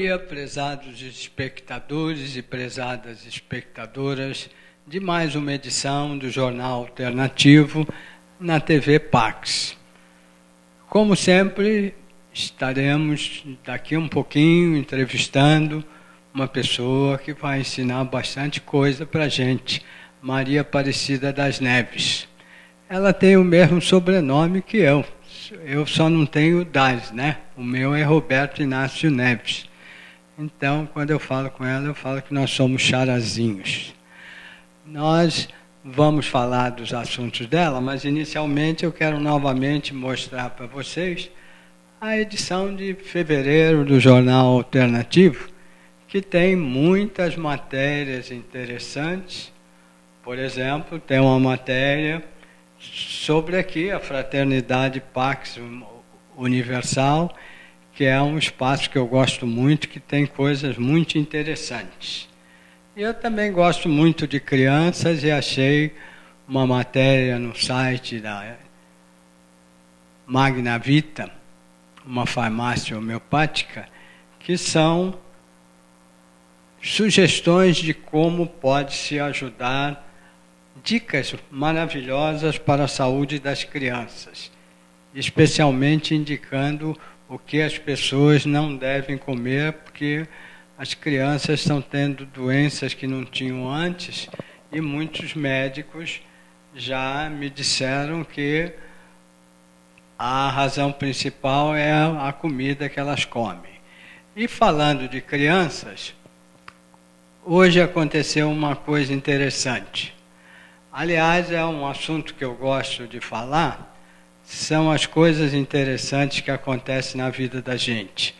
dia, prezados espectadores e prezadas espectadoras de mais uma edição do Jornal Alternativo na TV Pax. Como sempre, estaremos daqui um pouquinho entrevistando uma pessoa que vai ensinar bastante coisa para a gente, Maria Aparecida das Neves. Ela tem o mesmo sobrenome que eu só não tenho Das, né? O meu é Roberto Inácio Neves. Então, quando eu falo com ela, eu falo que nós somos charazinhos. Nós vamos falar dos assuntos dela, mas inicialmente eu quero novamente mostrar para vocês a edição de fevereiro do Jornal Alternativo, que tem muitas matérias interessantes. Por exemplo, tem uma matéria sobre aqui a Fraternidade Pax Universal, que é um espaço que eu gosto muito, que tem coisas muito interessantes. Eu também gosto muito de crianças e achei uma matéria no site da Magna Vita, uma farmácia homeopática, que são sugestões de como pode se ajudar, dicas maravilhosas para a saúde das crianças, especialmente indicando o que as pessoas não devem comer, porque as crianças estão tendo doenças que não tinham antes e muitos médicos já me disseram que a razão principal é a comida que elas comem. E falando de crianças, hoje aconteceu uma coisa interessante. Aliás, é um assunto que eu gosto de falar, são as coisas interessantes que acontecem na vida da gente.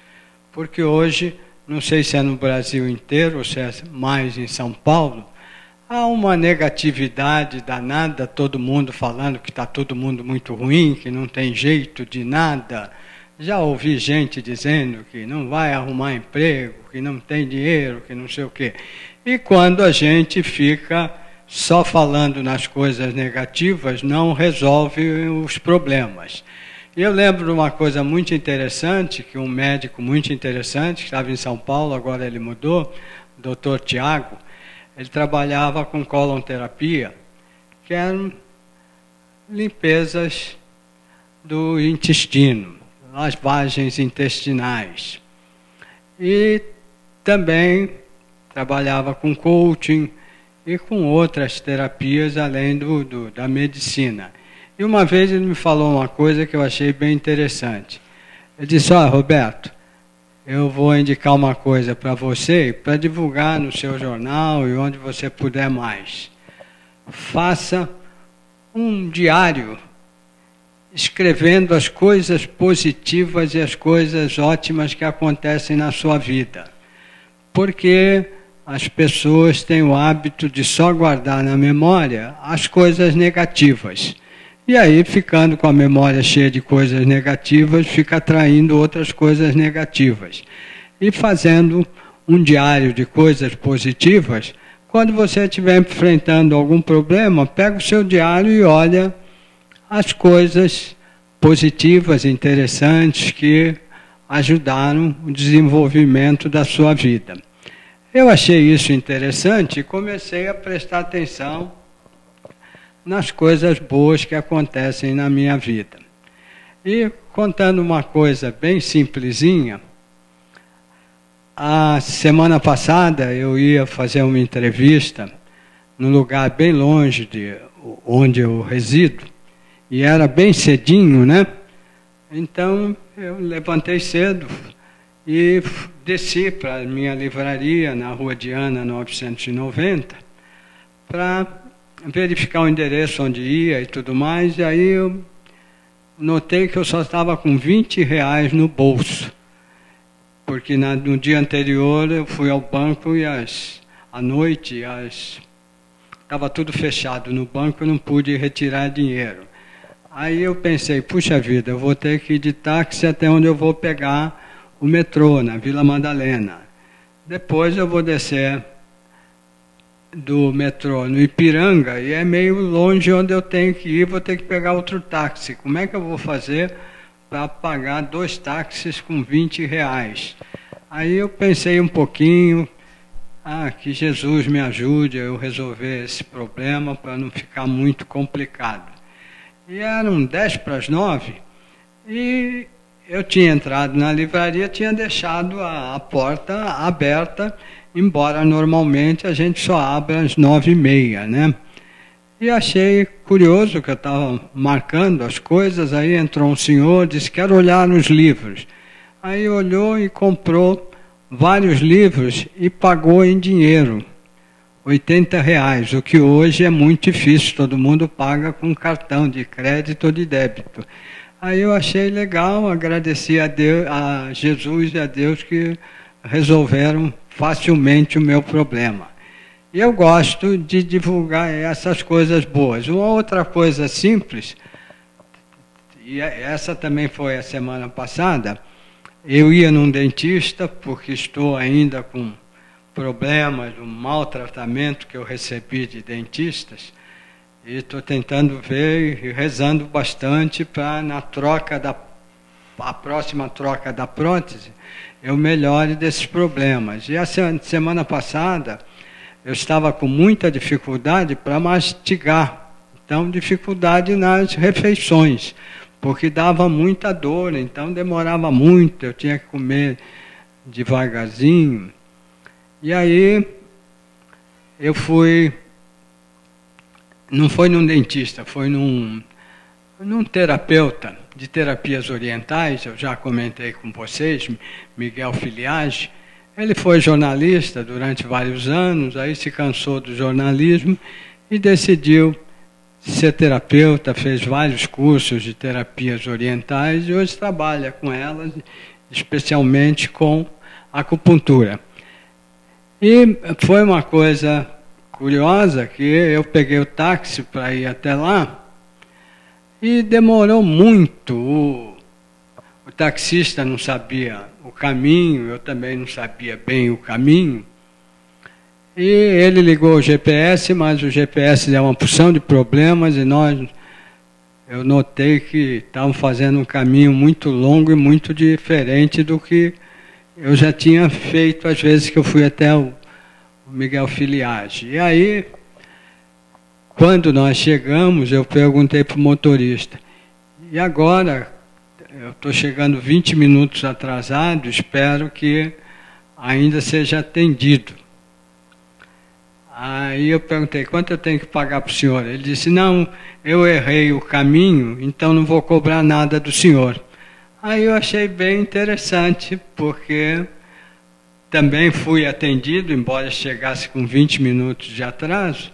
Porque hoje, não sei se é no Brasil inteiro ou se é mais em São Paulo, há uma negatividade danada, todo mundo falando que está todo mundo muito ruim, que não tem jeito de nada. Já ouvi gente dizendo que não vai arrumar emprego, que não tem dinheiro, que não sei o quê. E quando a gente fica só falando nas coisas negativas, não resolve os problemas. E eu lembro de uma coisa muito interessante, que um médico muito interessante, que estava em São Paulo, agora ele mudou, o Dr. Tiago, ele trabalhava com colonterapia, que eram limpezas do intestino, lavagens intestinais. E também trabalhava com coaching e com outras terapias além da medicina. E uma vez ele me falou uma coisa que eu achei bem interessante. Ele disse, Roberto, eu vou indicar uma coisa para você, para divulgar no seu jornal e onde você puder mais. Faça um diário escrevendo as coisas positivas e as coisas ótimas que acontecem na sua vida. Porque as pessoas têm o hábito de só guardar na memória as coisas negativas. E aí, ficando com a memória cheia de coisas negativas, fica atraindo outras coisas negativas. E fazendo um diário de coisas positivas, quando você estiver enfrentando algum problema, pega o seu diário e olha as coisas positivas, interessantes, que ajudaram o desenvolvimento da sua vida. Eu achei isso interessante e comecei a prestar atenção nas coisas boas que acontecem na minha vida. E contando uma coisa bem simplesinha, a semana passada eu ia fazer uma entrevista num lugar bem longe de onde eu resido, e era bem cedinho, né? Então eu levantei cedo e desci para a minha livraria, na Rua Diana 990, para verificar o endereço onde ia e tudo mais, e aí eu notei que eu só estava com R$20 no bolso, porque no dia anterior eu fui ao banco e à noite estava tudo fechado no banco, eu não pude retirar dinheiro. Aí eu pensei, puxa vida, eu vou ter que ir de táxi até onde eu vou pegar o metrô, na Vila Madalena. Depois eu vou descer do metrô no Ipiranga, e é meio longe onde eu tenho que ir, vou ter que pegar outro táxi. Como é que eu vou fazer para pagar 2 táxis com R$20? Aí eu pensei um pouquinho, que Jesus me ajude a eu resolver esse problema para não ficar muito complicado. E eram 10 para as 9 e eu tinha entrado na livraria, tinha deixado a porta aberta, embora normalmente a gente só abra às 9h30, né? E achei curioso que eu estava marcando as coisas, aí entrou um senhor, disse, quero olhar os livros. Aí olhou e comprou vários livros e pagou em dinheiro, R$ 80, o que hoje é muito difícil, todo mundo paga com cartão de crédito ou de débito. Aí eu achei legal, agradeci a Deus, a Jesus e a Deus que resolveram facilmente o meu problema. E eu gosto de divulgar essas coisas boas. Uma outra coisa simples, e essa também foi a semana passada, eu ia num dentista, porque estou ainda com problemas, um maltratamento que eu recebi de dentistas, e estou tentando ver e rezando bastante para na a próxima troca da prótese, eu melhore desses problemas. E a semana passada, eu estava com muita dificuldade para mastigar, então dificuldade nas refeições, porque dava muita dor, então demorava muito, eu tinha que comer devagarzinho. E aí eu fui, não foi num dentista, foi num terapeuta de terapias orientais, eu já comentei com vocês, Miguel Filiage. Ele foi jornalista durante vários anos, aí se cansou do jornalismo e decidiu ser terapeuta, fez vários cursos de terapias orientais e hoje trabalha com elas, especialmente com acupuntura. E foi uma coisa curiosa que eu peguei o táxi para ir até lá e demorou muito. O taxista não sabia o caminho, eu também não sabia bem o caminho. E ele ligou o GPS, mas o GPS deu uma porção de problemas e eu notei que estavam fazendo um caminho muito longo e muito diferente do que eu já tinha feito às vezes que eu fui até o Miguel Filiage. E aí, quando nós chegamos, eu perguntei para o motorista, e agora, eu estou chegando 20 minutos atrasado, espero que ainda seja atendido. Aí eu perguntei, quanto eu tenho que pagar para o senhor? Ele disse, não, eu errei o caminho, então não vou cobrar nada do senhor. Aí eu achei bem interessante, porque também fui atendido, embora chegasse com 20 minutos de atraso,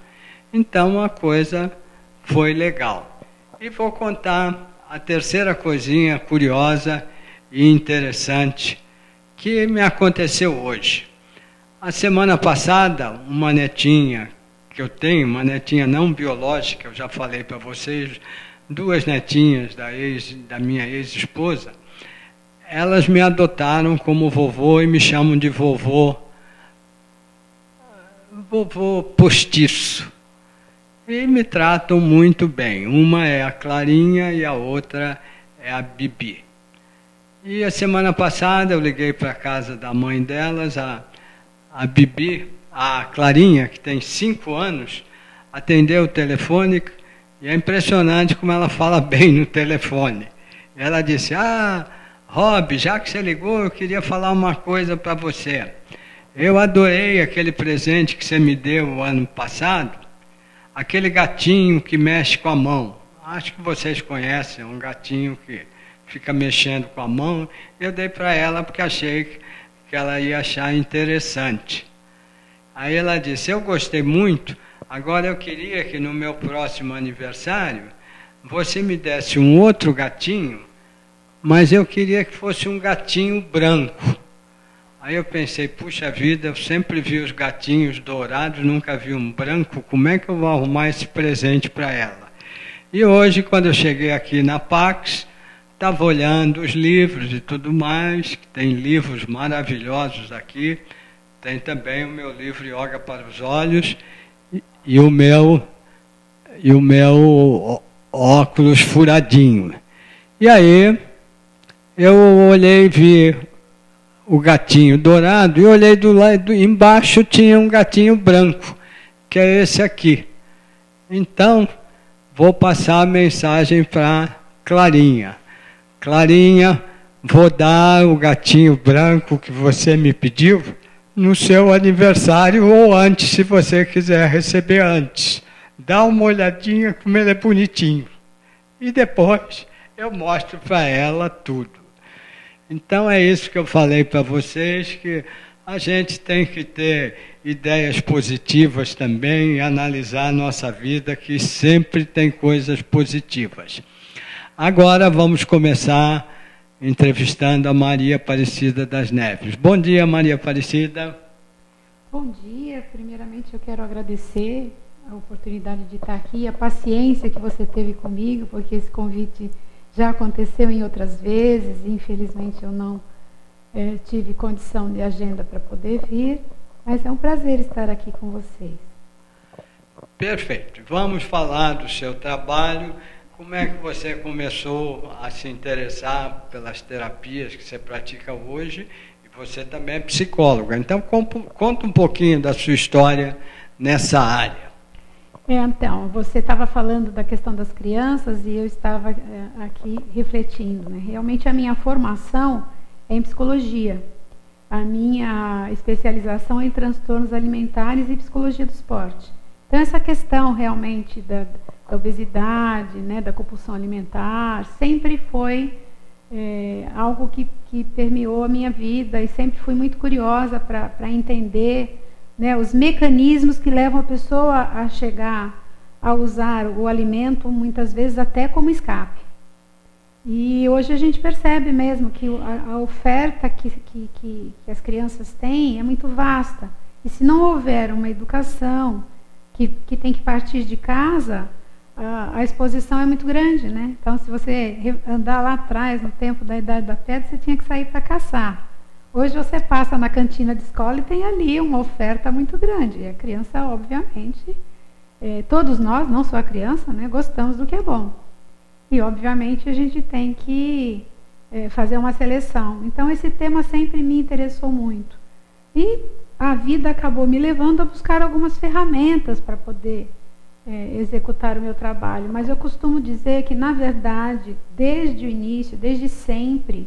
então a coisa foi legal. E vou contar a terceira coisinha curiosa e interessante que me aconteceu hoje. A semana passada, uma netinha que eu tenho, uma netinha não biológica, eu já falei para vocês, 2 netinhas da minha ex-esposa, elas me adotaram como vovô e me chamam de vovô postiço. E me tratam muito bem. Uma é a Clarinha e a outra é a Bibi. E a semana passada eu liguei para a casa da mãe delas, a Bibi, a Clarinha, que tem 5 anos, atendeu o telefone e é impressionante como ela fala bem no telefone. Ela disse, Rob, já que você ligou, eu queria falar uma coisa para você. Eu adorei aquele presente que você me deu o ano passado, aquele gatinho que mexe com a mão. Acho que vocês conhecem, um gatinho que fica mexendo com a mão. Eu dei para ela porque achei que ela ia achar interessante. Aí ela disse, eu gostei muito, agora eu queria que no meu próximo aniversário você me desse um outro gatinho, mas eu queria que fosse um gatinho branco. Aí eu pensei, puxa vida, eu sempre vi os gatinhos dourados, nunca vi um branco, como é que eu vou arrumar esse presente para ela? E hoje, quando eu cheguei aqui na Pax, estava olhando os livros e tudo mais, que tem livros maravilhosos aqui, tem também o meu livro Yoga para os Olhos e o meu óculos furadinho. E aí, eu olhei e vi o gatinho dourado e olhei do lado embaixo, tinha um gatinho branco, que é esse aqui. Então, vou passar a mensagem para Clarinha. Clarinha, vou dar o gatinho branco que você me pediu no seu aniversário ou antes, se você quiser receber antes. Dá uma olhadinha como ele é bonitinho. E depois eu mostro para ela tudo. Então é isso que eu falei para vocês, que a gente tem que ter ideias positivas também e analisar a nossa vida, que sempre tem coisas positivas. Agora vamos começar entrevistando a Maria Aparecida das Neves. Bom dia, Maria Aparecida. Bom dia. Primeiramente, eu quero agradecer a oportunidade de estar aqui, a paciência que você teve comigo, porque esse convite já aconteceu em outras vezes, e infelizmente eu não tive condição de agenda para poder vir, mas é um prazer estar aqui com vocês. Perfeito. Vamos falar do seu trabalho. Como é que você começou a se interessar pelas terapias que você pratica hoje? E você também é psicóloga. Então, conta um pouquinho da sua história nessa área. Então, você estava falando da questão das crianças e eu estava aqui refletindo, né? Realmente a minha formação é em psicologia. A minha especialização é em transtornos alimentares e psicologia do esporte. Então, essa questão realmente da obesidade, né, da compulsão alimentar, sempre foi algo que permeou a minha vida e sempre fui muito curiosa para entender, né, os mecanismos que levam a pessoa a chegar a usar o alimento, muitas vezes até como escape. E hoje a gente percebe mesmo que a oferta que as crianças têm é muito vasta. E se não houver uma educação que tem que partir de casa, a exposição é muito grande, né? Então, se você andar lá atrás, no tempo da Idade da Pedra, você tinha que sair para caçar. Hoje você passa na cantina de escola e tem ali uma oferta muito grande. E a criança, obviamente, todos nós, não só a criança, né, gostamos do que é bom. E, obviamente, a gente tem que fazer uma seleção. Então, esse tema sempre me interessou muito. E a vida acabou me levando a buscar algumas ferramentas para poder executar o meu trabalho. Mas eu costumo dizer que, na verdade, desde o início, desde sempre,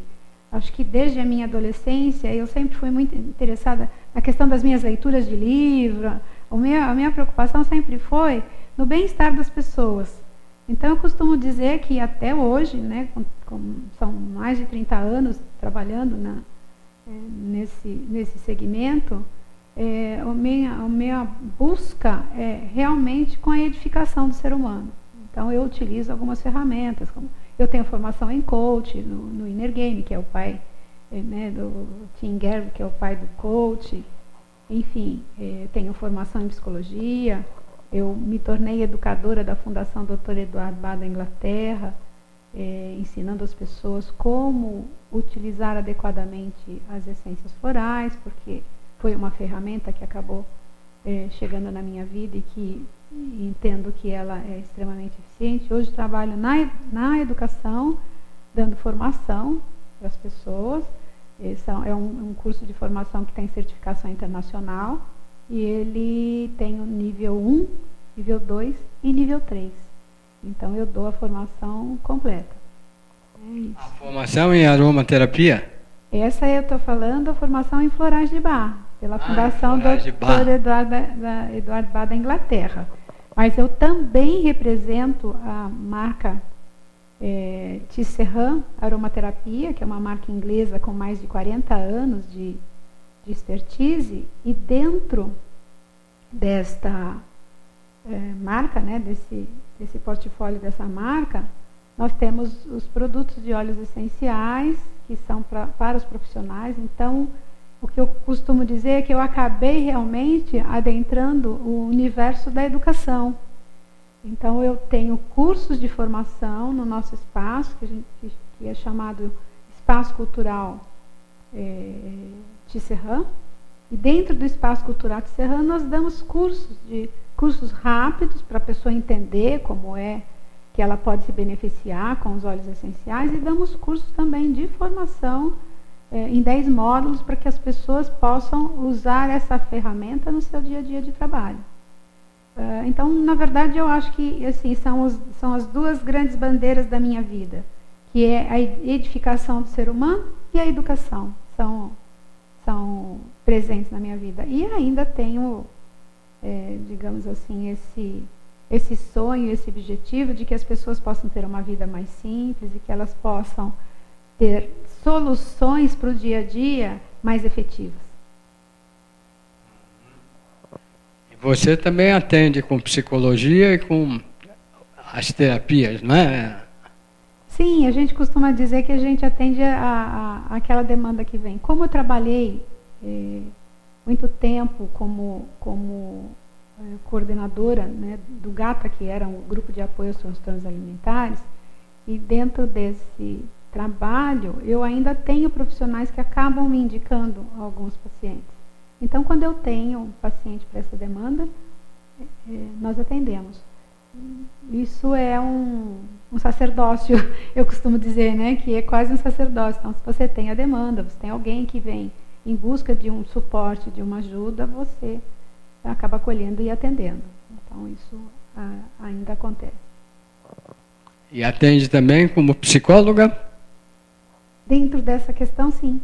acho que desde a minha adolescência, eu sempre fui muito interessada na questão das minhas leituras de livro. A minha preocupação sempre foi no bem-estar das pessoas. Então, eu costumo dizer que até hoje, né, são mais de 30 anos trabalhando nesse segmento, a minha busca é realmente com a edificação do ser humano. Então, eu utilizo algumas ferramentas, como eu tenho formação em coach, no Inner Game, que é o pai, né, do Tim Gerber, que é o pai do coach. Enfim, tenho formação em psicologia. Eu me tornei educadora da Fundação Dr. Eduardo Bá da Inglaterra, ensinando as pessoas como utilizar adequadamente as essências florais, porque foi uma ferramenta que acabou chegando na minha vida e que entendo que ela é extremamente eficiente. Hoje trabalho na educação, dando formação para as pessoas. É um curso de formação que tem certificação internacional e ele tem o nível 1, nível 2 e nível 3. Então eu dou a formação completa. É isso. A formação em aromaterapia? Essa eu estou falando, a formação em florais de Bach, pela Fundação Dr. Eduardo Bá da Inglaterra. Mas eu também represento a marca Tisserand Aromaterapia, que é uma marca inglesa com mais de 40 anos de expertise, e dentro desta marca, né, desse portfólio dessa marca, nós temos os produtos de óleos essenciais, que são para os profissionais. Então, o que eu costumo dizer é que eu acabei realmente adentrando o universo da educação. Então, eu tenho cursos de formação no nosso espaço, que é chamado Espaço Cultural Tisserand. E dentro do Espaço Cultural Tisserand, nós damos cursos rápidos para a pessoa entender como é que ela pode se beneficiar com os óleos essenciais, e damos cursos também de formação em 10 módulos para que as pessoas possam usar essa ferramenta no seu dia a dia de trabalho. Então, na verdade, eu acho que assim, são as duas grandes bandeiras da minha vida, que é a edificação do ser humano e a educação. São presentes na minha vida. E ainda tenho, digamos assim, esse sonho, esse objetivo de que as pessoas possam ter uma vida mais simples e que elas possam ter soluções para o dia a dia mais efetivas. E você também atende com psicologia e com as terapias, não é? Sim, a gente costuma dizer que a gente atende aquela demanda que vem. Como eu trabalhei muito tempo como coordenadora, né, do GATA, que era um grupo de apoio aos transtornos alimentares, e dentro desse trabalho eu ainda tenho profissionais que acabam me indicando alguns pacientes. Então, quando eu tenho um paciente para essa demanda, nós atendemos. Isso é um sacerdócio, eu costumo dizer, né, que é quase um sacerdócio. Então, se você tem a demanda, você tem alguém que vem em busca de um suporte, de uma ajuda, você acaba acolhendo e atendendo. Então, isso ainda acontece. E atende também como psicóloga? Dentro dessa questão, sim.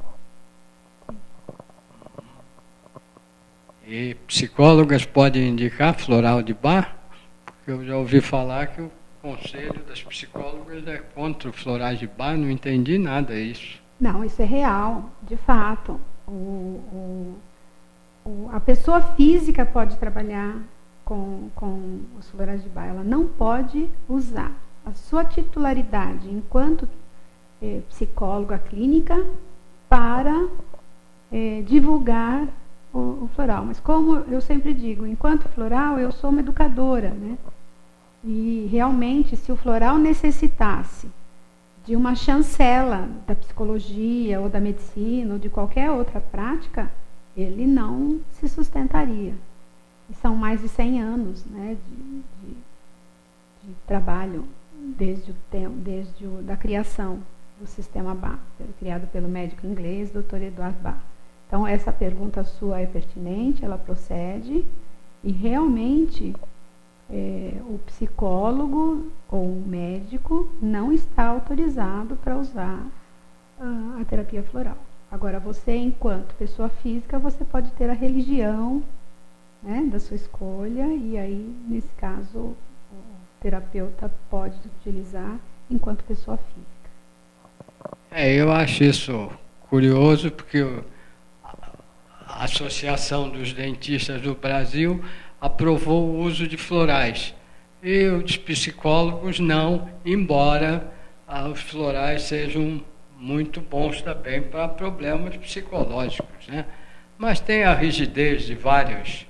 E psicólogas podem indicar floral de Bach? Porque eu já ouvi falar que o conselho das psicólogas é contra o florais de Bach, não entendi nada disso. Não, isso é real, de fato. A pessoa física pode trabalhar com os florais de Bach, ela não pode usar a sua titularidade enquanto psicóloga clínica para divulgar o floral. Mas como eu sempre digo, enquanto floral eu sou uma educadora, né? E realmente, se o floral necessitasse de uma chancela da psicologia ou da medicina ou de qualquer outra prática, ele não se sustentaria. E são mais de 100 anos, né, de trabalho desde a criação do sistema Bach, criado pelo médico inglês, Dr. Edward Bach. Então, essa pergunta sua é pertinente, ela procede, e realmente o psicólogo ou o médico não está autorizado para usar a terapia floral. Agora, você, enquanto pessoa física, você pode ter a religião, né, da sua escolha, e aí, nesse caso, o terapeuta pode utilizar enquanto pessoa física. Eu acho isso curioso, porque a Associação dos Dentistas do Brasil aprovou o uso de florais. E os psicólogos não, embora os florais sejam muito bons também para problemas psicológicos, né? Mas tem a rigidez de várias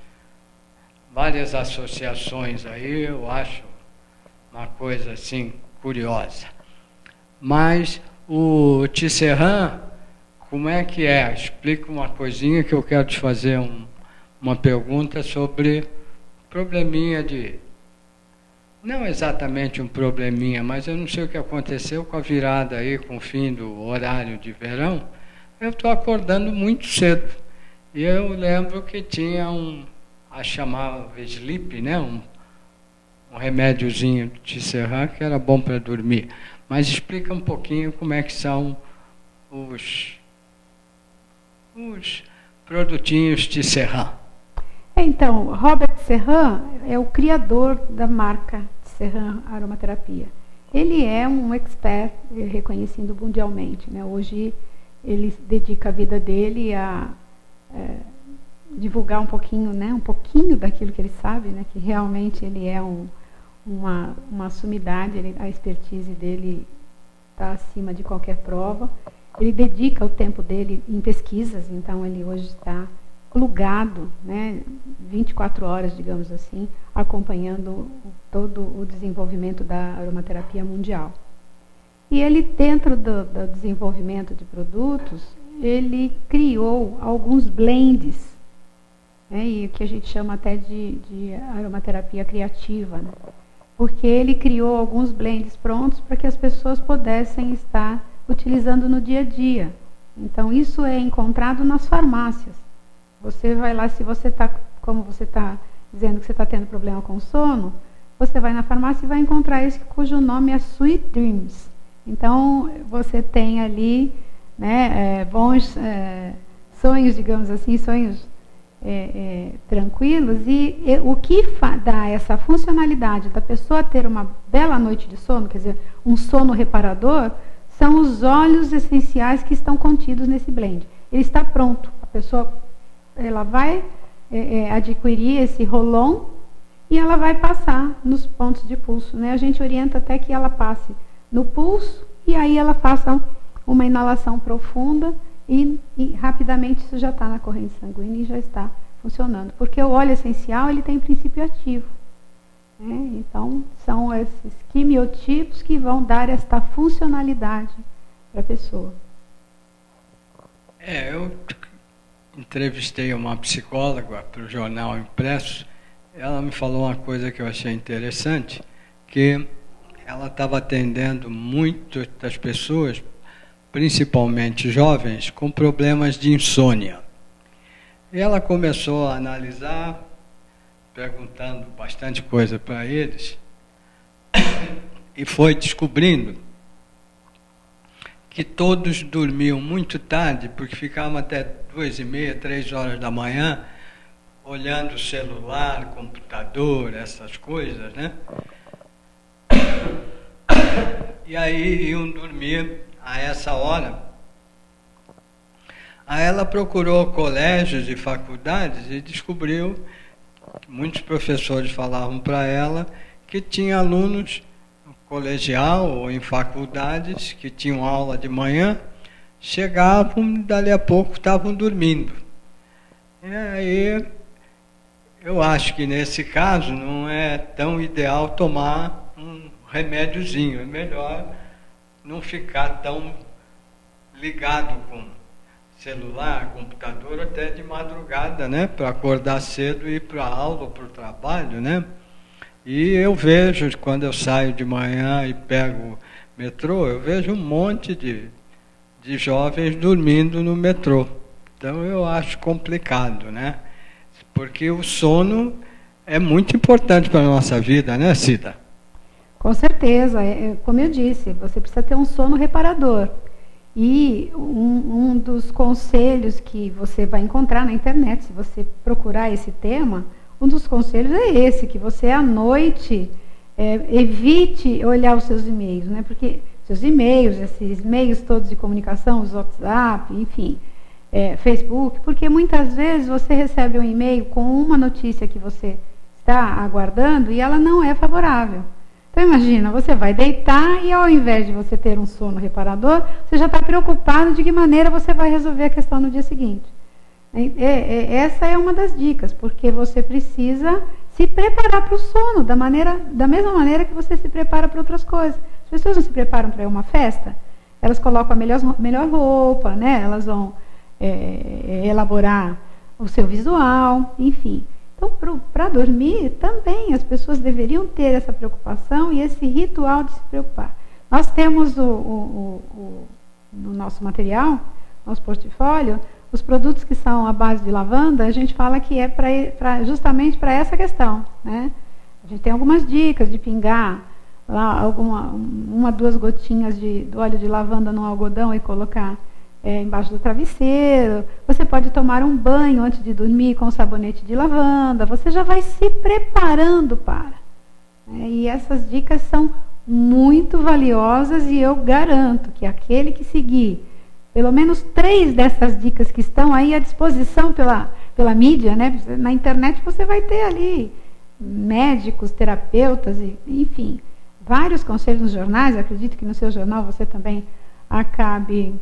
associações aí, eu acho uma coisa assim curiosa. Mas o Tisserand, como é que é? Explica uma coisinha que eu quero te fazer uma pergunta sobre probleminha não exatamente um probleminha, mas eu não sei o que aconteceu com a virada aí, com o fim do horário de verão. Eu estou acordando muito cedo. E eu lembro que tinha a chamava Sleep, né? Um remédiozinho de Tisserand que era bom para dormir. Mas explica um pouquinho como é que são os produtinhos Tisserand. Então, Robert Tisserand é o criador da marca Tisserand Aromaterapia. Ele é um expert reconhecido mundialmente, né? Hoje ele dedica a vida dele a divulgar um pouquinho, né? Um pouquinho daquilo que ele sabe, né? Que realmente ele é uma sumidade, a expertise dele está acima de qualquer prova. Ele dedica o tempo dele em pesquisas, então ele hoje está plugado, né, 24 horas, digamos assim, acompanhando todo o desenvolvimento da aromaterapia mundial. E ele, dentro do desenvolvimento de produtos, ele criou alguns blends, né, e o que a gente chama até de aromaterapia criativa, né, porque ele criou alguns blends prontos para que as pessoas pudessem estar utilizando no dia a dia. Então, isso é encontrado nas farmácias. Você vai lá, se você está, como você está dizendo que você está tendo problema com sono, você vai na farmácia e vai encontrar esse cujo nome é Sweet Dreams. Então, você tem ali, né, bons sonhos, digamos assim, sonhos tranquilos, e o que dá essa funcionalidade da pessoa ter uma bela noite de sono, quer dizer, um sono reparador, são os óleos essenciais que estão contidos nesse blend. Ele está pronto, a pessoa ela vai adquirir esse roll-on e ela vai passar nos pontos de pulso, né? A gente orienta até que ela passe no pulso e aí ela faça uma inalação profunda e rapidamente isso já está na corrente sanguínea e já está funcionando. Porque o óleo essencial ele tem princípio ativo, né? Então, são esses quimiotipos que vão dar esta funcionalidade para a pessoa. Eu entrevistei uma psicóloga para o jornal impresso. Ela me falou uma coisa que eu achei interessante, que ela estava atendendo muitas das pessoas, principalmente jovens, com problemas de insônia. E ela começou a analisar, perguntando bastante coisa para eles, e foi descobrindo que todos dormiam muito tarde, porque ficavam até 2h30, 3 horas da manhã, olhando o celular, computador, essas coisas, né? E aí iam dormir a essa hora. Aí ela procurou colégios e faculdades e descobriu que muitos professores falavam para ela que tinha alunos no colegial ou em faculdades que tinham aula de manhã, chegavam e dali a pouco estavam dormindo. E aí eu acho que nesse caso não é tão ideal tomar um remédiozinho, é melhor não ficar tão ligado com celular, computador até de madrugada, né, para acordar cedo e ir para a aula ou para o trabalho, né? E eu vejo, quando eu saio de manhã e pego o metrô, eu vejo um monte de jovens dormindo no metrô. Então eu acho complicado, né? Porque o sono é muito importante para a nossa vida, né, Cida? Com certeza, como eu disse, você precisa ter um sono reparador. E um dos conselhos que você vai encontrar na internet, se você procurar esse tema, um dos conselhos é esse, que você à noite evite olhar os seus e-mails, né? Porque seus e-mails, esses meios todos de comunicação, os WhatsApp, enfim, Facebook, porque muitas vezes você recebe um e-mail com uma notícia que você está aguardando e ela não é favorável. Então imagina, você vai deitar e ao invés de você ter um sono reparador, você já está preocupado de que maneira você vai resolver a questão no dia seguinte. Essa é uma das dicas, porque você precisa se preparar para o sono, da mesma maneira que você se prepara para outras coisas. As pessoas não se preparam para uma festa, elas colocam a melhor roupa, né? Elas vão elaborar o seu visual, enfim. Então, para dormir, também as pessoas deveriam ter essa preocupação e esse ritual de se preocupar. Nós temos no nosso material, nosso portfólio, os produtos que são à base de lavanda, a gente fala que é justamente para essa questão, né? A gente tem algumas dicas de pingar lá uma, 2 gotinhas do óleo de lavanda no algodão e colocar embaixo do travesseiro. Você pode tomar um banho antes de dormir com sabonete de lavanda. Você já vai se preparando para. E essas dicas são muito valiosas e eu garanto que aquele que seguir pelo menos 3 dessas dicas que estão aí à disposição pela mídia, né? Na internet você vai ter ali médicos, terapeutas, enfim, vários conselhos nos jornais. Acredito que no seu jornal você também acabe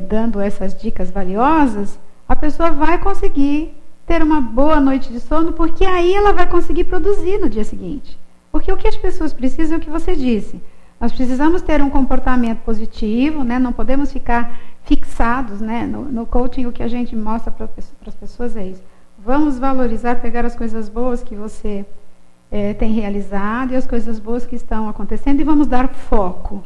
dando essas dicas valiosas. A pessoa vai conseguir ter uma boa noite de sono, porque aí ela vai conseguir produzir no dia seguinte. Porque o que as pessoas precisam é o que você disse. Nós precisamos ter um comportamento positivo, né? Não podemos ficar fixados, né? No coaching, o que a gente mostra para as pessoas é isso. Vamos valorizar, pegar as coisas boas que você tem realizado e as coisas boas que estão acontecendo e vamos dar foco.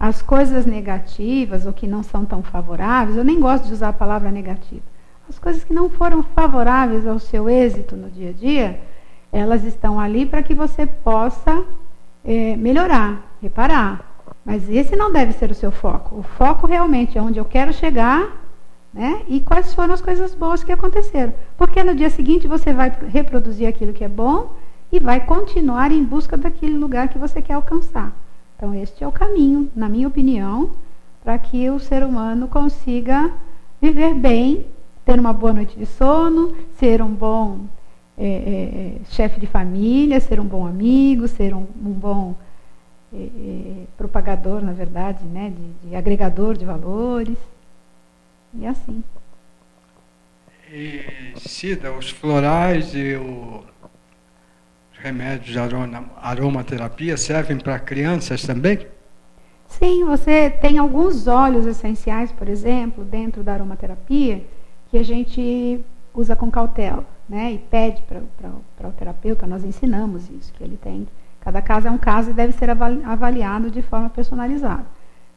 as coisas negativas ou que não são tão favoráveis, eu nem gosto de usar a palavra negativa, as coisas que não foram favoráveis ao seu êxito no dia a dia, elas estão ali para que você possa melhorar, reparar. Mas esse não deve ser o seu foco. O foco realmente é onde eu quero chegar, né? E quais foram as coisas boas que aconteceram. Porque no dia seguinte você vai reproduzir aquilo que é bom e vai continuar em busca daquele lugar que você quer alcançar. Então, este é o caminho, na minha opinião, para que o ser humano consiga viver bem, ter uma boa noite de sono, ser um bom chefe de família, ser um bom amigo, ser um bom propagador, na verdade, né, de agregador de valores, e assim. E, Cida, os florais e os remédios de aromaterapia servem para crianças também? Sim, você tem alguns óleos essenciais, por exemplo, dentro da aromaterapia, que a gente usa com cautela, né? E pede para o terapeuta, nós ensinamos isso, que ele tem. Cada caso é um caso e deve ser avaliado de forma personalizada.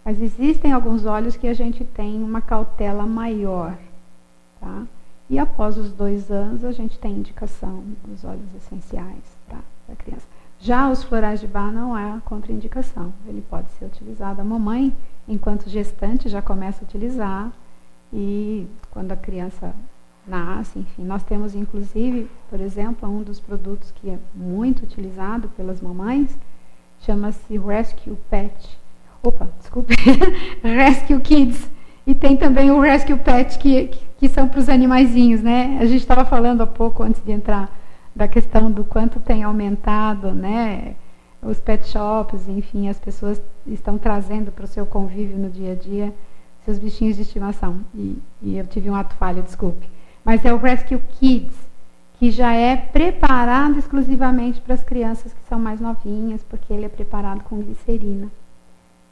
Mas existem alguns óleos que a gente tem uma cautela maior, tá? E após os 2 anos, a gente tem indicação dos óleos essenciais para a criança. Já os florais de Bach não há contraindicação. Ele pode ser utilizado. A mamãe, enquanto gestante, já começa a utilizar. E quando a criança nasce, enfim. Nós temos, inclusive, por exemplo, um dos produtos que é muito utilizado pelas mamães, chama-se Rescue Pet. Rescue Kids. E tem também o Rescue Pet, que são para os animaizinhos, né? A gente estava falando há pouco, antes de entrar, da questão do quanto tem aumentado, né? Os pet shops, enfim, as pessoas estão trazendo para o seu convívio no dia a dia seus bichinhos de estimação. E eu tive um ato falho, desculpe. Mas é o Rescue Kids, que já é preparado exclusivamente para as crianças que são mais novinhas, porque ele é preparado com glicerina.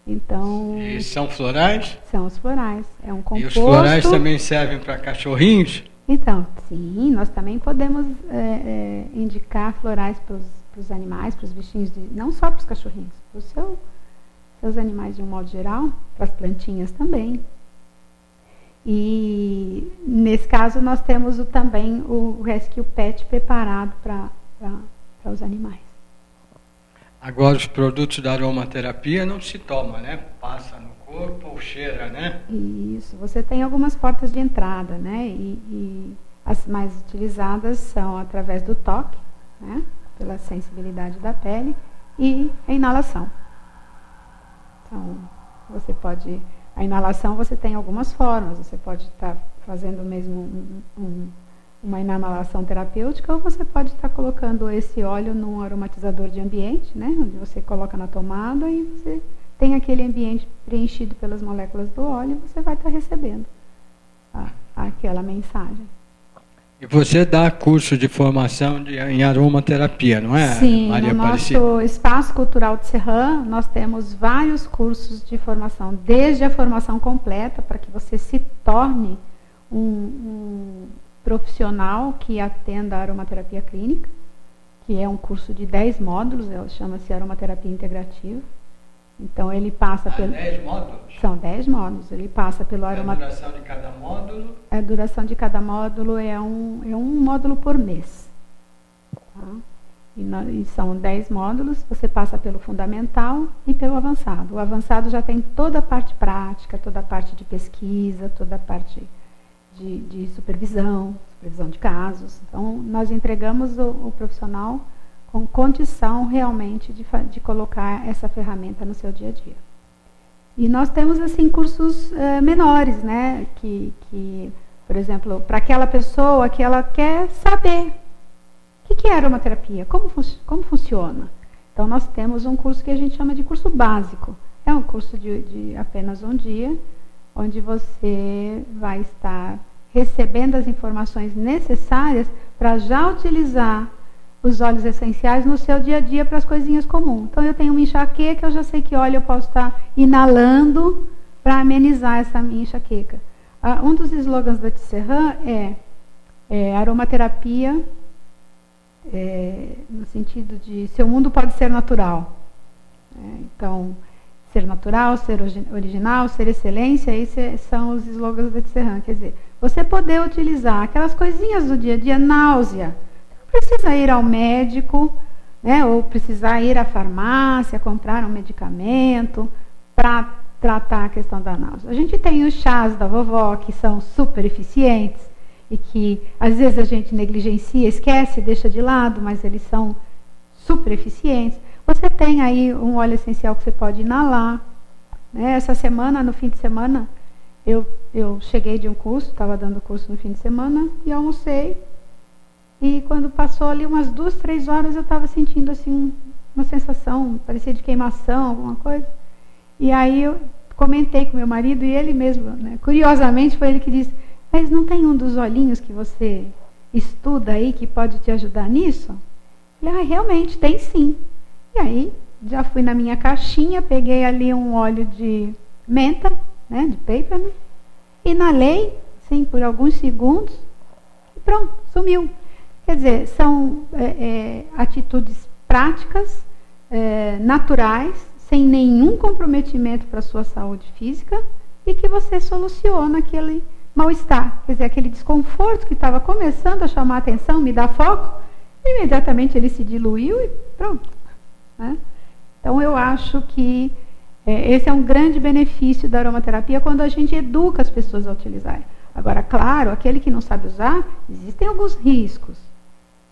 Então, e são florais? São os florais. É um composto. E os florais também servem para cachorrinhos? Então, sim, nós também podemos indicar florais para os animais, para os bichinhos, não só para os cachorrinhos, para os seus animais de um modo geral, para as plantinhas também. E nesse caso nós temos também o Rescue Pet preparado para os animais. Agora, os produtos da aromaterapia não se toma, né? Passa no corpo ou cheira, né? Isso. Você tem algumas portas de entrada, né? E as mais utilizadas são através do toque, né? Pela sensibilidade da pele, e a inalação. Então, você pode... A inalação você tem algumas formas. Você pode estar fazendo mesmo uma inalação terapêutica, ou você pode estar colocando esse óleo num aromatizador de ambiente, né, onde você coloca na tomada e você tem aquele ambiente preenchido pelas moléculas do óleo e você vai estar recebendo aquela mensagem. E você dá curso de formação em aromaterapia, não é, Sim, Maria no Aparecida? nosso Espaço Cultural de Serran, nós temos vários cursos de formação, desde a formação completa, para que você se torne um profissional que atenda a aromaterapia clínica, que é um curso de 10 módulos, chama-se Aromaterapia Integrativa. Então, ele passa pelo... 10 módulos? São 10 módulos. Ele passa pelo aromaterapia... A duração de cada módulo? A duração de cada módulo é um módulo por mês. Tá? E são 10 módulos. Você passa pelo fundamental e pelo avançado. O avançado já tem toda a parte prática, toda a parte de pesquisa, toda a parte de supervisão de casos. Então, nós entregamos o profissional com condição realmente de colocar essa ferramenta no seu dia a dia. E nós temos, assim, cursos menores, né? Que, por exemplo, para aquela pessoa que ela quer saber o que é aromaterapia, como funciona. Então, nós temos um curso que a gente chama de curso básico. É um curso de apenas um dia, onde você vai estar recebendo as informações necessárias para já utilizar os óleos essenciais no seu dia a dia para as coisinhas comuns. Então, eu tenho uma enxaqueca, eu já sei que óleo eu posso estar inalando para amenizar essa minha enxaqueca. Um dos slogans da Tisserran é aromaterapia, no sentido de seu mundo pode ser natural. Então, ser natural, ser original, ser excelência, esses são os slogans da Tisserand. Quer dizer, você poder utilizar aquelas coisinhas do dia a dia, náusea. Não precisa ir ao médico, né, ou precisar ir à farmácia, comprar um medicamento para tratar a questão da náusea. A gente tem os chás da vovó, que são super eficientes e que às vezes a gente negligencia, esquece, deixa de lado, mas eles são super eficientes. Você tem aí um óleo essencial que você pode inalar. Né? Essa semana, no fim de semana, eu cheguei de um curso, estava dando curso no fim de semana, e almocei. E quando passou ali umas 2, 3 horas, eu estava sentindo assim uma sensação, parecia de queimação, alguma coisa. E aí eu comentei com meu marido, e ele mesmo, né, curiosamente, foi ele que disse, mas não tem um dos olhinhos que você estuda aí que pode te ajudar nisso? Eu falei, realmente, tem sim. E aí, já fui na minha caixinha, peguei ali um óleo de menta, né, de peppermint, inalei, sim, por alguns segundos, e pronto, sumiu. Quer dizer, são atitudes práticas, naturais, sem nenhum comprometimento para a sua saúde física, e que você soluciona aquele mal-estar. Quer dizer, aquele desconforto que estava começando a chamar a atenção, me dá foco, imediatamente ele se diluiu e pronto. Né? Então, eu acho que esse é um grande benefício da aromaterapia quando a gente educa as pessoas a utilizarem. Agora, claro, aquele que não sabe usar, existem alguns riscos.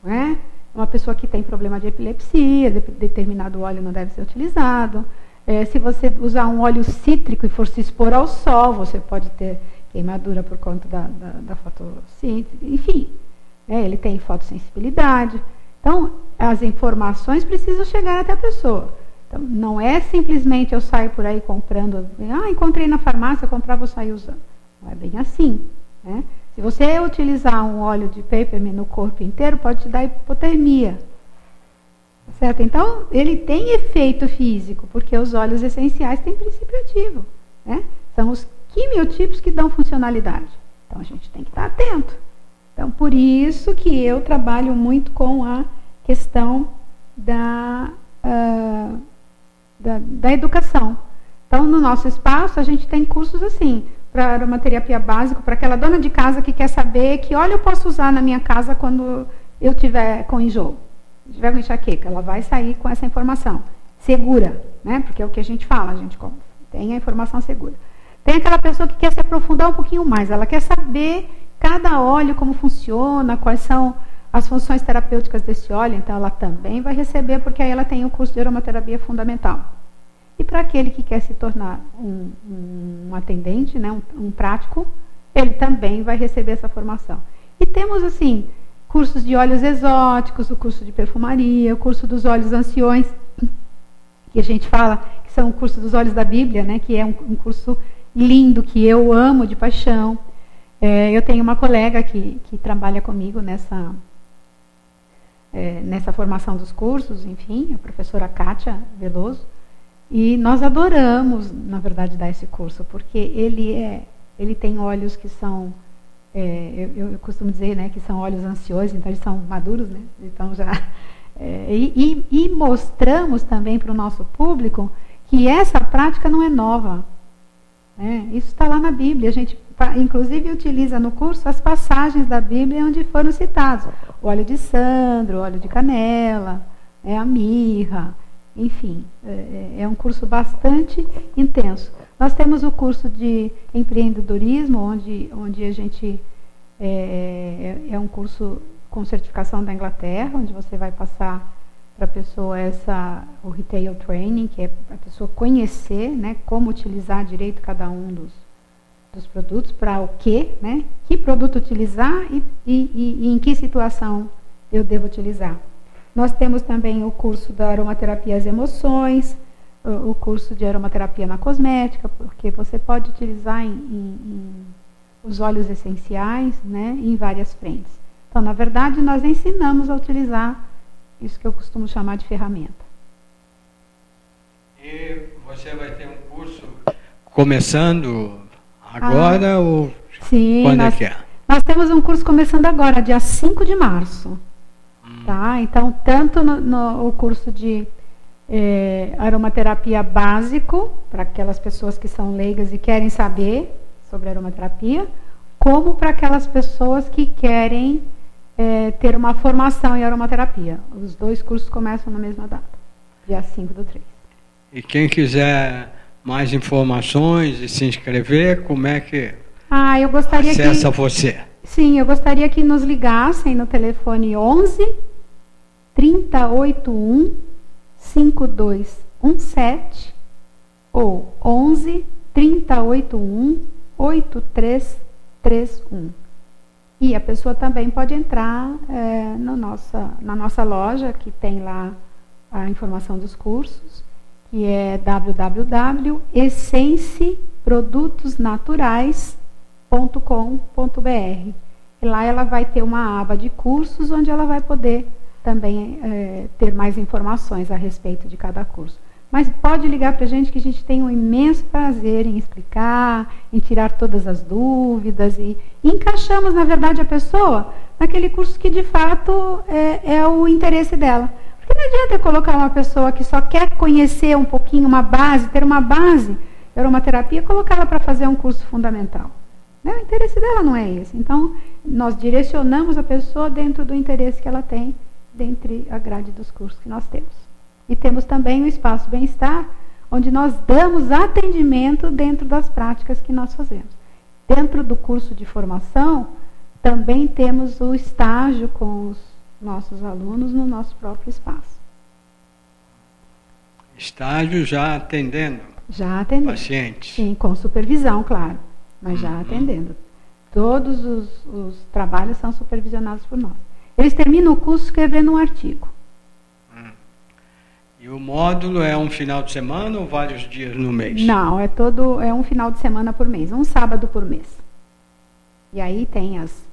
Não é? Uma pessoa que tem problema de epilepsia, determinado óleo não deve ser utilizado. Se você usar um óleo cítrico e for se expor ao sol, você pode ter queimadura por conta da fotossíntese. Enfim, ele tem fotossensibilidade. Então, as informações precisam chegar até a pessoa. Então, não é simplesmente eu saio por aí comprando, encontrei na farmácia, comprar, vou sair usando. Não é bem assim. Né? Se você utilizar um óleo de peppermint no corpo inteiro, pode te dar hipotermia. Certo? Então, ele tem efeito físico, porque os óleos essenciais têm princípio ativo. Né? São os quimiotipos que dão funcionalidade. Então, a gente tem que estar atento. Então, por isso que eu trabalho muito com a questão da educação. Então, no nosso espaço, a gente tem cursos assim, para aromaterapia básica, para aquela dona de casa que quer saber que óleo eu posso usar na minha casa quando eu tiver com enjoo, tiver com enxaqueca. Ela vai sair com essa informação segura, né? Porque é o que a gente fala, a gente tem a informação segura. Tem aquela pessoa que quer se aprofundar um pouquinho mais, ela quer saber cada óleo, como funciona, quais são as funções terapêuticas desse óleo, então ela também vai receber, porque aí ela tem o curso de aromaterapia fundamental. E para aquele que quer se tornar um atendente, né, um prático, ele também vai receber essa formação. E temos, assim, cursos de óleos exóticos, o curso de perfumaria, o curso dos óleos anciões, que a gente fala que são o curso dos óleos da Bíblia, né, que é um curso lindo, que eu amo de paixão. Eu tenho uma colega que trabalha comigo nessa formação dos cursos, enfim, a professora Kátia Veloso, e nós adoramos, na verdade, dar esse curso, porque ele tem óleos que são, eu costumo dizer, né, que são óleos anciões, então eles são maduros, né, então já, e mostramos também para o nosso público que essa prática não é nova, né, isso está lá na Bíblia, a gente inclusive utiliza no curso as passagens da Bíblia onde foram citados, o óleo de sandro, o óleo de canela, a mirra, enfim, é um curso bastante intenso. Nós temos o curso de empreendedorismo, onde a gente é um curso com certificação da Inglaterra, onde você vai passar para a pessoa o retail training, que é para a pessoa conhecer, né, como utilizar direito cada um dos produtos, para o quê, né, que produto utilizar e em que situação eu devo utilizar. Nós temos também o curso da aromaterapia às emoções, o curso de aromaterapia na cosmética, porque você pode utilizar os óleos essenciais, né, em várias frentes. Então, na verdade, nós ensinamos a utilizar isso que eu costumo chamar de ferramenta. E você vai ter um curso começando agora ou sim, quando é que é? Nós temos um curso começando agora, dia 5 de março. Tá? Então, tanto no curso de aromaterapia básico, para aquelas pessoas que são leigas e querem saber sobre aromaterapia, como para aquelas pessoas que querem ter uma formação em aromaterapia. Os 2 cursos começam na mesma data, dia 5/3. E quem quiser mais informações e se inscrever, como é que eu gostaria acessa você? Sim, eu gostaria que nos ligassem no telefone 11 3081 5217 ou 11 3081 8331. E a pessoa também pode entrar na nossa loja, que tem lá a informação dos cursos, que é www.essenceprodutosnaturais.com.br. E lá ela vai ter uma aba de cursos, onde ela vai poder também ter mais informações a respeito de cada curso. Mas pode ligar para a gente, que a gente tem um imenso prazer em explicar, em tirar todas as dúvidas e encaixamos, na verdade, a pessoa naquele curso que de fato é o interesse dela. Porque não adianta eu colocar uma pessoa que só quer conhecer um pouquinho, uma base, ter uma base de aromaterapia, colocá-la para fazer um curso fundamental. O interesse dela não é esse. Então, nós direcionamos a pessoa dentro do interesse que ela tem, dentre a grade dos cursos que nós temos. E temos também o Espaço Bem-Estar, onde nós damos atendimento dentro das práticas que nós fazemos. Dentro do curso de formação, também temos o estágio com os nossos alunos no nosso próprio espaço. Estágio já atendendo? Já atendendo. Pacientes? Sim, com supervisão, claro, mas já atendendo. Todos os trabalhos são supervisionados por nós. Eles terminam o curso escrevendo um artigo. E o módulo é um final de semana ou vários dias no mês? Não, é um final de semana por mês, um sábado por mês. E aí tem os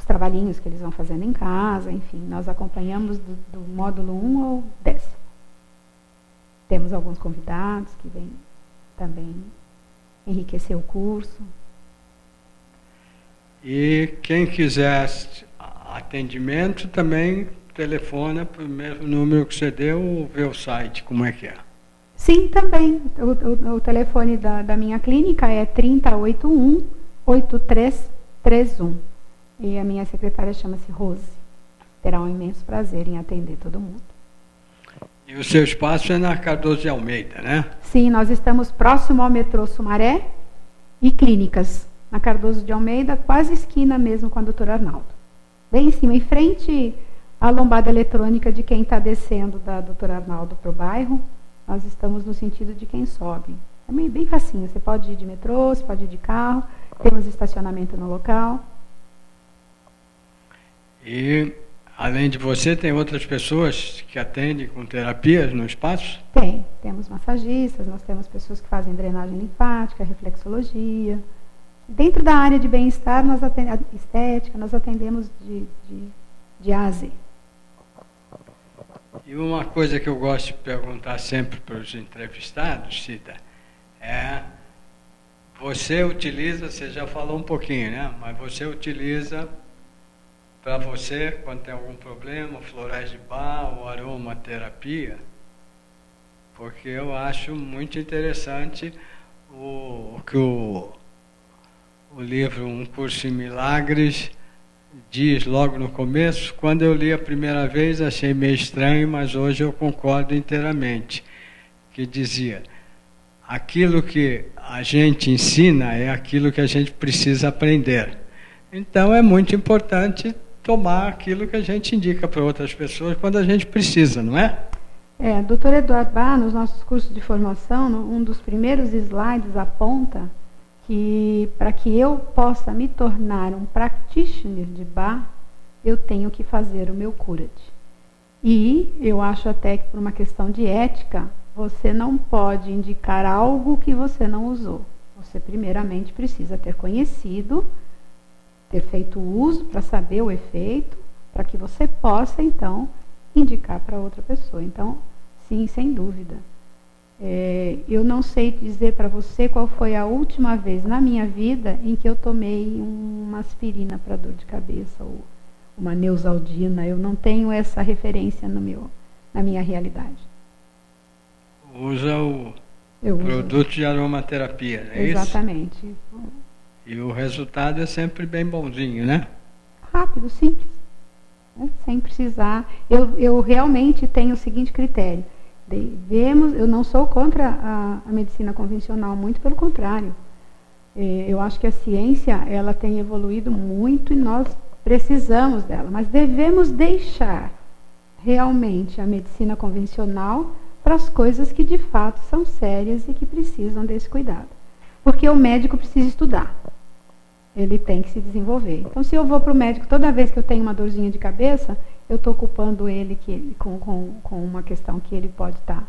trabalhinhos que eles vão fazendo em casa, enfim, nós acompanhamos do módulo 1 ao 10. Temos alguns convidados que vêm também enriquecer o curso. E quem quiser atendimento também telefona para o mesmo número que você deu ou vê o site, como é que é? Sim, também. O telefone da minha clínica é 3081-8331. E a minha secretária chama-se Rose. Terá um imenso prazer em atender todo mundo. E o seu espaço é na Cardoso de Almeida, né? Sim, nós estamos próximo ao metrô Sumaré e Clínicas, na Cardoso de Almeida, quase esquina mesmo com a doutora Arnaldo. Bem em cima, em frente à lombada eletrônica de quem está descendo da doutora Arnaldo para o bairro, nós estamos no sentido de quem sobe. É bem facinho, você pode ir de metrô, você pode ir de carro, temos estacionamento no local. E, além de você, tem outras pessoas que atendem com terapias no espaço? Temos massagistas, nós temos pessoas que fazem drenagem linfática, reflexologia. Dentro da área de bem-estar, estética, nós atendemos de A a Z. E uma coisa que eu gosto de perguntar sempre para os entrevistados, Cida, você utiliza, você já falou um pouquinho, né? Mas você utiliza para você, quando tem algum problema, florais de Bach ou aromaterapia, porque eu acho muito interessante o que o livro Um Curso em Milagres diz logo no começo. Quando eu li a primeira vez achei meio estranho, mas hoje eu concordo inteiramente, que dizia: aquilo que a gente ensina é aquilo que a gente precisa aprender. Então é muito importante tomar aquilo que a gente indica para outras pessoas quando a gente precisa, não é? Dr. Eduardo Bach, nos nossos cursos de formação, um dos primeiros slides aponta que para que eu possa me tornar um practitioner de Bach, eu tenho que fazer o meu Curad. E eu acho até que por uma questão de ética, você não pode indicar algo que você não usou. Você primeiramente precisa ter conhecido, ter feito uso para saber o efeito, para que você possa então indicar para outra pessoa. Então, sim, sem dúvida. Eu não sei dizer para você qual foi a última vez na minha vida em que eu tomei uma aspirina para dor de cabeça ou uma Neosaldina. Eu não tenho essa referência na minha realidade. usa o Eu uso. produto de aromaterapia, não é isso? Exatamente. E o resultado é sempre bem bonzinho, né? Rápido, simples. Né? Sem precisar. Eu realmente tenho o seguinte critério. Eu não sou contra a medicina convencional, muito pelo contrário. Eu acho que a ciência ela tem evoluído muito e nós precisamos dela, mas devemos deixar realmente a medicina convencional para as coisas que de fato são sérias e que precisam desse cuidado. Porque o médico precisa estudar. Ele tem que se desenvolver. Então, se eu vou para o médico toda vez que eu tenho uma dorzinha de cabeça, eu estou ocupando ele com uma questão que ele pode estar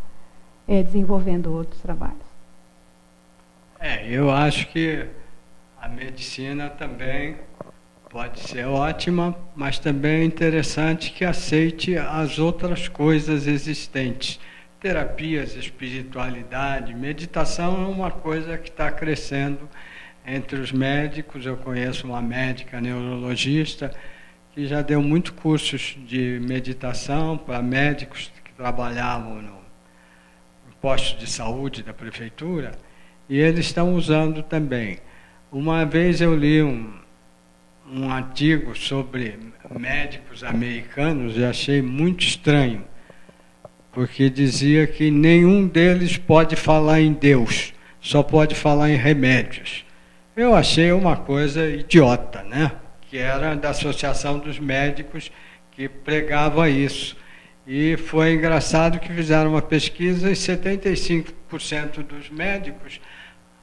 desenvolvendo outros trabalhos. Eu acho que a medicina também pode ser ótima, mas também é interessante que aceite as outras coisas existentes. Terapias, espiritualidade, meditação é uma coisa que está crescendo entre os médicos. Eu conheço uma médica neurologista que já deu muitos cursos de meditação para médicos que trabalhavam no posto de saúde da prefeitura, e eles estão usando também. Uma vez eu li um artigo sobre médicos americanos e achei muito estranho, porque dizia que nenhum deles pode falar em Deus, só pode falar em remédios. Eu achei uma coisa idiota, né? Que era da Associação dos Médicos que pregava isso. E foi engraçado que fizeram uma pesquisa e 75% dos médicos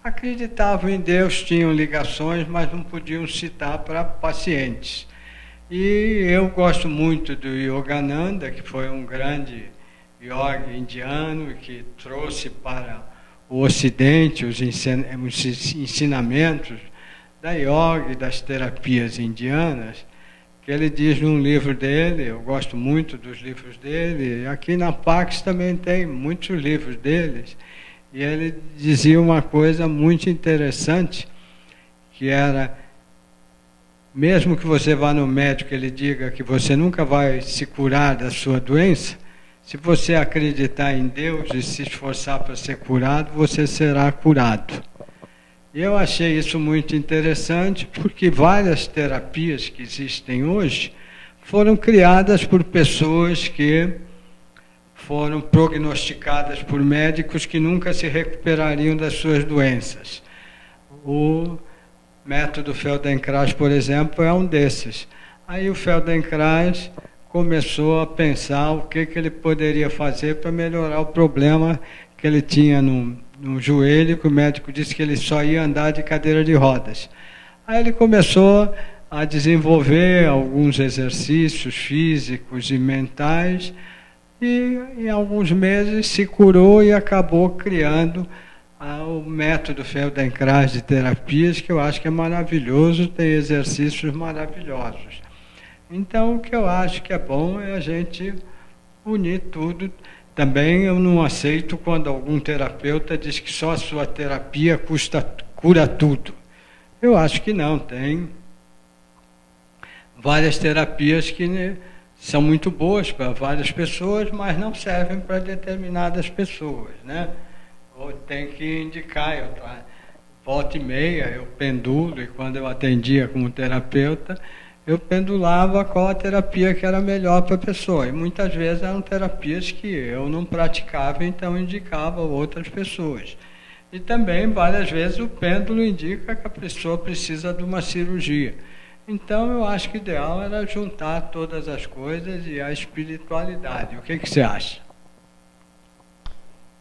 acreditavam em Deus, tinham ligações, mas não podiam citar para pacientes. E eu gosto muito do Yogananda, que foi um grande yogi indiano que trouxe para o Ocidente os ensinamentos da yoga e das terapias indianas, que ele diz num livro dele. Eu gosto muito dos livros dele, aqui na Pax também tem muitos livros deles, e ele dizia uma coisa muito interessante, que era, mesmo que você vá no médico e ele diga que você nunca vai se curar da sua doença, se você acreditar em Deus e se esforçar para ser curado, você será curado. E eu achei isso muito interessante, porque várias terapias que existem hoje foram criadas por pessoas que foram prognosticadas por médicos que nunca se recuperariam das suas doenças. O método Feldenkrais, por exemplo, é um desses. Aí o Feldenkrais começou a pensar o que ele poderia fazer para melhorar o problema que ele tinha no joelho, que o médico disse que ele só ia andar de cadeira de rodas. Aí ele começou a desenvolver alguns exercícios físicos e mentais, e em alguns meses se curou e acabou criando o método Feldenkrais de terapias, que eu acho que é maravilhoso, tem exercícios maravilhosos. Então, o que eu acho que é bom é a gente unir tudo. Também eu não aceito quando algum terapeuta diz que só a sua terapia cura tudo. Eu acho que não, tem várias terapias que são muito boas para várias pessoas, mas não servem para determinadas pessoas, né? Ou tem que indicar. Volta e meia eu pendulo, e quando eu atendia como terapeuta, eu pendulava qual a terapia que era melhor para a pessoa. E muitas vezes eram terapias que eu não praticava, então indicava outras pessoas. E também, várias vezes, o pêndulo indica que a pessoa precisa de uma cirurgia. Então, eu acho que o ideal era juntar todas as coisas e a espiritualidade. O que você acha?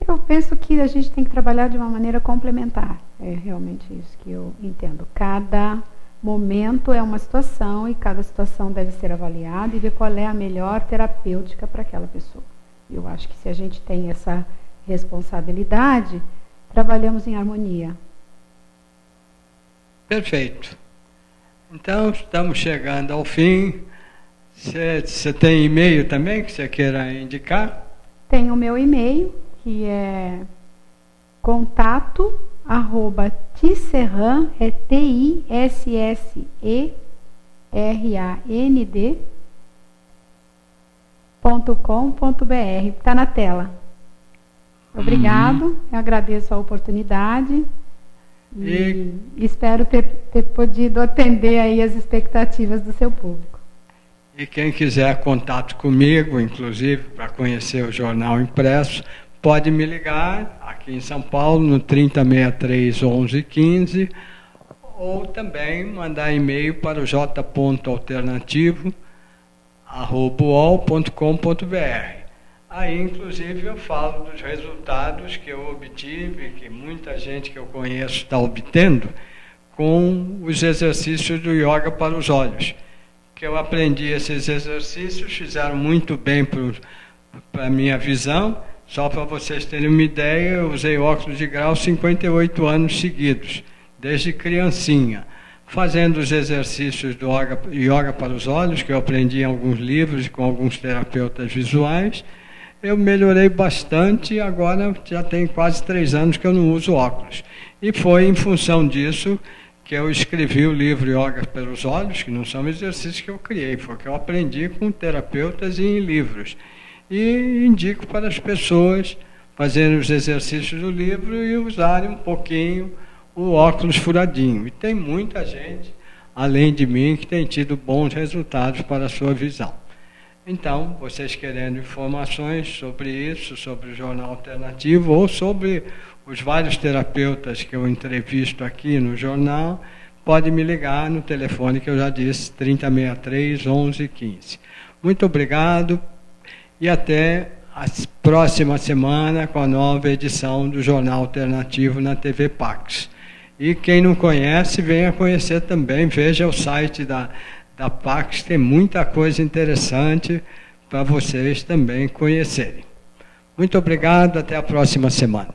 Eu penso que a gente tem que trabalhar de uma maneira complementar. É realmente isso que eu entendo. Cada momento é uma situação e cada situação deve ser avaliada e ver qual é a melhor terapêutica para aquela pessoa. Eu acho que se a gente tem essa responsabilidade, trabalhamos em harmonia. Perfeito. Então, estamos chegando ao fim. Você tem e-mail também que você queira indicar? Tem o meu e-mail, que é contato@tisserrand, é TISSERAND.com.br. Está na tela. Obrigado, eu agradeço a oportunidade e espero ter podido atender aí as expectativas do seu público. E quem quiser contato comigo, inclusive, para conhecer o jornal impresso, pode me ligar aqui em São Paulo, no 3063 1115, ou também mandar e-mail para o j.alternativo@uol.com.br. Aí, inclusive, eu falo dos resultados que eu obtive, que muita gente que eu conheço está obtendo, com os exercícios do yoga para os olhos. Que eu aprendi esses exercícios, fizeram muito bem para a minha visão. Só para vocês terem uma ideia, eu usei óculos de grau 58 anos seguidos, desde criancinha, fazendo os exercícios do yoga para os olhos, que eu aprendi em alguns livros com alguns terapeutas visuais. Eu melhorei bastante e agora já tem quase 3 anos que eu não uso óculos. E foi em função disso que eu escrevi o livro Yoga pelos Olhos, que não são exercícios que eu criei, foi que eu aprendi com terapeutas e em livros. E indico para as pessoas fazerem os exercícios do livro e usarem um pouquinho o óculos furadinho. E tem muita gente, além de mim, que tem tido bons resultados para a sua visão. Então, vocês querendo informações sobre isso, sobre o Jornal Alternativo, ou sobre os vários terapeutas que eu entrevisto aqui no jornal, pode me ligar no telefone que eu já disse, 3063 1115. Muito obrigado e até a próxima semana com a nova edição do Jornal Alternativo na TV Pax. E quem não conhece, venha conhecer também, veja o site da Pax, tem muita coisa interessante para vocês também conhecerem. Muito obrigado, até a próxima semana.